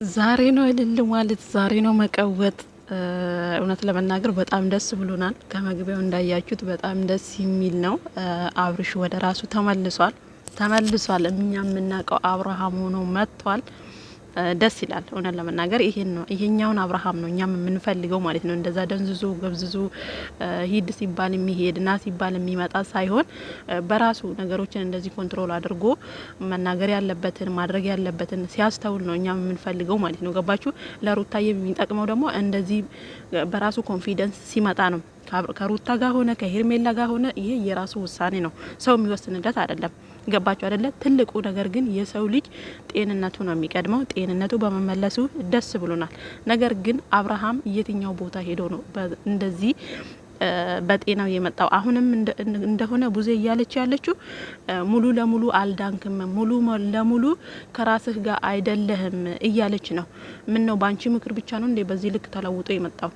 ዛሬ ነው እልል ማለት ዛሬ ነው መቀወጥ። እውነት ለመናገር በጣም ደስ ብሎናል። ከመግቢያው እንዳያችሁት በጣም ደስ የሚል ነው። አብርሽ ወደ ራሱ ተመልሷል። እኛ የምናውቀው አብርሃም ሆኖ መጥቷል። ደስ ይላል። እውነት ለመናገር ይሄኛውን አብርሃም ነው እኛም የምንፈልገው ማለት ነው። እንደዛ ደንዝዞ ገብዝዞ ሂድ ሲባል የሚሄድ ና ሲባል የሚመጣ ሳይሆን በራሱ ነገሮችን እንደዚህ ኮንትሮል አድርጎ መናገር ያለበትን ማድረግ ያለበትን ሲያስተውል ነው እኛም የምንፈልገው ማለት ነው። ገባችሁ? ለሩታዬ የሚጠቅመው ደግሞ እንደዚህ በራሱ ኮንፊደንስ ሲመጣ ነው። ከሩታ ጋር ሆነ ከሄርሜላ ጋር ሆነ ይሄ የራሱ ውሳኔ ነው። ሰው የሚወስንለት አይደለም። ገባችሁ አይደለ? ትልቁ ነገር ግን የሰው ልጅ ጤንነቱ ነው የሚቀድመው። ጤንነቱ በመመለሱ ደስ ብሎናል። ነገር ግን አብርሃም የትኛው ቦታ ሄዶ ነው እንደዚህ በጤናው የመጣው? አሁንም እንደሆነ ቡዜ እያለች ያለችው ሙሉ ለሙሉ አልዳንክም፣ ሙሉ ለሙሉ ከራስህ ጋር አይደለህም እያለች ነው። ምን ነው ባንቺ ምክር ብቻ ነው እንዴ በዚህ ልክ ተለውጦ የመጣው?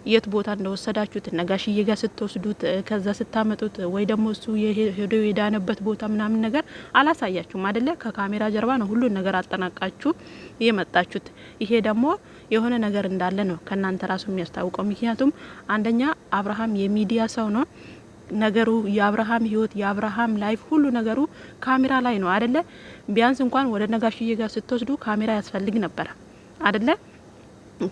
የት ቦታ እንደወሰዳችሁት ነጋሽዬ ጋር ስትወስዱት ከዛ ስታመጡት ወይ ደግሞ እሱ ሄዶ የዳነበት ቦታ ምናምን ነገር አላሳያችሁም አይደለ? ከካሜራ ጀርባ ነው ሁሉን ነገር አጠናቃችሁ የመጣችሁት። ይሄ ደግሞ የሆነ ነገር እንዳለ ነው ከናንተ ራሱ የሚያስታውቀው። ምክንያቱም አንደኛ አብርሃም የሚዲያ ሰው ነው። ነገሩ የአብርሃም ህይወት የአብርሃም ላይፍ ሁሉ ነገሩ ካሜራ ላይ ነው አይደለ? ቢያንስ እንኳን ወደ ነጋሽዬ ጋር ስትወስዱ ካሜራ ያስፈልግ ነበር አይደለ?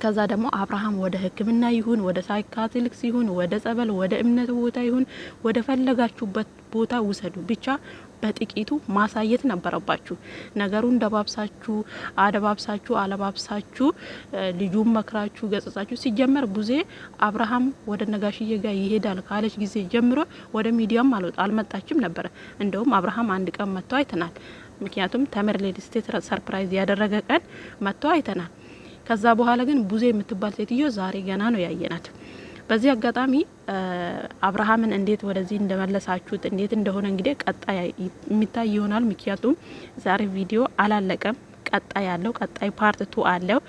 ከዛ ደግሞ አብርሃም ወደ ሕክምና ይሁን ወደ ሳይካትሪክስ ይሁን ወደ ጸበል ወደ እምነት ቦታ ይሁን ወደ ፈለጋችሁበት ቦታ ውሰዱ፣ ብቻ በጥቂቱ ማሳየት ነበረባችሁ። ነገሩን ደባብሳችሁ አደባብሳችሁ አለባብሳችሁ ልጁን መክራችሁ ገጽጻችሁ። ሲጀመር ቡዜ አብርሃም ወደ ነጋሽዬ ጋር ይሄዳል ካለች ጊዜ ጀምሮ ወደ ሚዲያም አልመጣችም ነበረ። እንደውም አብርሃም አንድ ቀን መጥቶ አይተናል። ምክንያቱም ተምር ሪል ስቴት ሰርፕራይዝ ያደረገ ቀን መጥቶ አይተናል። ከዛ በኋላ ግን ቡዜ የምትባል ሴትዮ ዛሬ ገና ነው ያየናት። በዚህ አጋጣሚ አብርሃምን እንዴት ወደዚህ እንደመለሳችሁት እንዴት እንደሆነ እንግዲህ ቀጣይ የሚታይ ይሆናል። ምክንያቱም ዛሬ ቪዲዮ አላለቀም። ቀጣይ ያለው ቀጣይ ፓርት 2 አለው።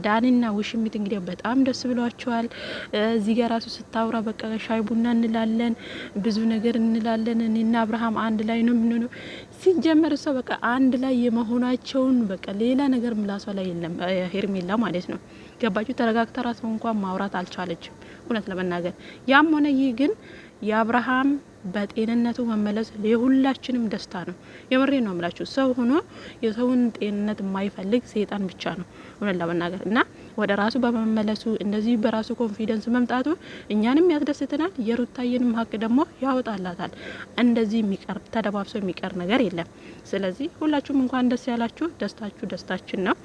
ዳኒና ውሽሚት እንግዲህ በጣም ደስ ብሏቸዋል። እዚህ ጋር ራሱ ስታውራ በቃ ሻይ ቡና እንላለን፣ ብዙ ነገር እንላለን። እኔና አብርሃም አንድ ላይ ነው የምንሆነው። ሲጀመር እሷ በቃ አንድ ላይ የመሆናቸውን በቃ ሌላ ነገር ምላሷ ላይ የለም። ሄርሜላ ማለት ነው። ገባችሁ? ተረጋግታ ራሱ እንኳን ማውራት አልቻለችም እውነት ለመናገር። ያም ሆነ ይህ ግን የአብርሃም በጤንነቱ መመለስ የሁላችንም ደስታ ነው። የምሬ ነው የምላችሁ። ሰው ሆኖ የሰውን ጤንነት የማይፈልግ ሰይጣን ብቻ ነው እውነት ለመናገር። እና ወደ ራሱ በመመለሱ እንደዚህ በራሱ ኮንፊደንስ መምጣቱ እኛንም ያስደስተናል። የሩታዬንም ሀቅ ደግሞ ያወጣላታል። እንደዚህ የሚቀር ተደባብሶ የሚቀር ነገር የለም። ስለዚህ ሁላችሁም እንኳን ደስ ያላችሁ። ደስታችሁ ደስታችን ነው።